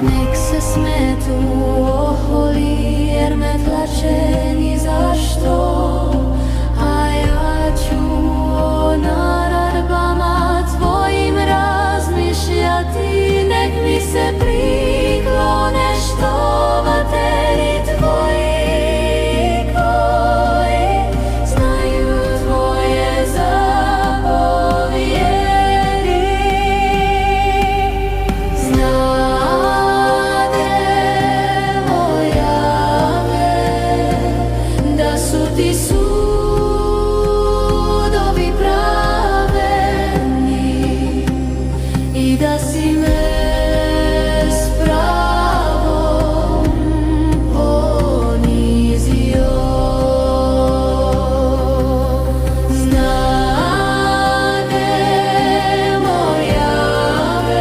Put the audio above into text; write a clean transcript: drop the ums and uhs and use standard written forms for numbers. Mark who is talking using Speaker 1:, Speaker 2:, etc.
Speaker 1: Nek se smetu oholi jer me tlače ni zašto, a ja ću o naredbama tvojim razmišljati. Nek mi se priklone štovatelji tvoji koji znaju tvoje zapovjedi. Da su ti sudovi pravedni i da si me